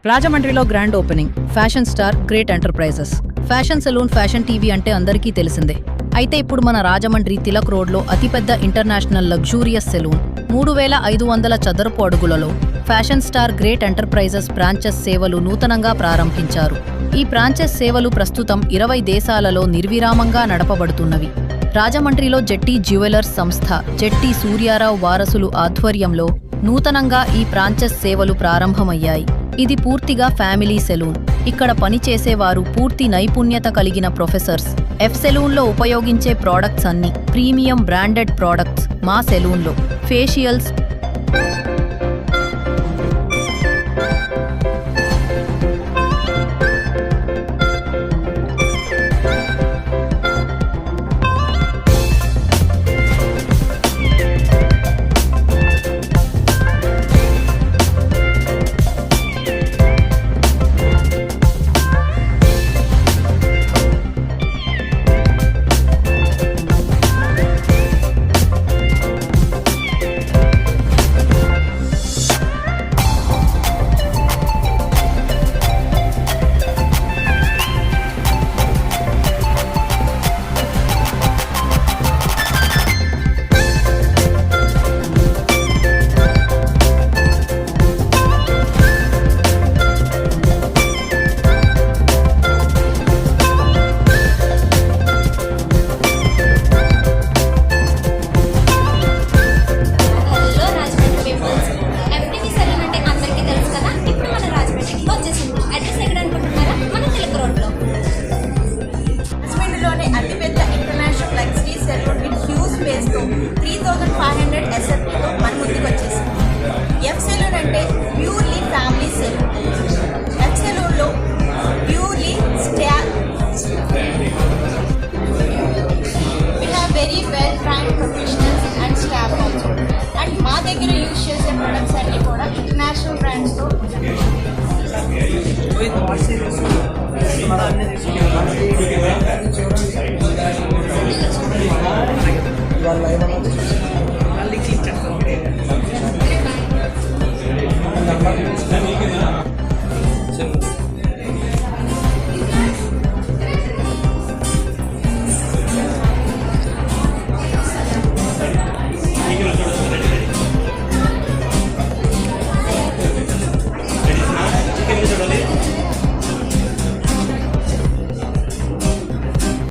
రాజమండ్రిలో grand opening fashion star great enterprises. Fashion salon fashion TV అంటే అందరికీ తెలిసిందే. అయితే ఇప్పుడు మన రాజమండ్రి తిలక్ రోడ్లో అతిపెద్ద ఇంటర్నేషనల్ లగ్జూరియస్ సెలూన్ 3500 చదరపు అడుగులలో fashion star great enterprises branches సేవలు నూతనంగా ప్రారంభించారు. ఈ బ్రాంచెస్ సేవలు ప్రస్తుతం 20 దేశాలలో నిర్విరామంగా నడపబడుతున్నవి. రాజమండ్రిలో జెట్టి జ్యువెలర్స్ సంస్థ జెట్టి సూర్యారావు వారసులు ఆధ్వర్యంలో నూతనంగా ఈ బ్రాంచెస్ సేవలు ప్రారంభమయ్యాయి. ఇది పూర్తిగా ఫ్యామిలీ సెలూన్. ఇక్కడ పనిచేసేవారు పూర్తి నైపుణ్యత కలిగిన ప్రొఫెసర్స్. ఎఫ్ సెలూన్లో ఉపయోగించే ప్రోడక్ట్స్ అన్ని ప్రీమియం బ్రాండెడ్ ప్రోడక్ట్స్. మా సెలూన్లో ఫేషియల్స్, అతిపెద్ద international luxury salon with huge స్పేస్తో 3500 ఎస్ఎఫ్టీతో మన ముందుకు వచ్చేసింది. ఎఫ్ సెలూన్ అంటే ప్యూర్లీ ఫ్యామిలీ సెలూన్. ఎఫ్ సెలూన్లో purely we have very well trained professionals and staff also. And మా దగ్గర యూజ్ చేసే ప్రొడక్ట్స్ అన్నీ కూడా ఇంటర్నేషనల్ బ్రాండ్స్తో వాళ్ళ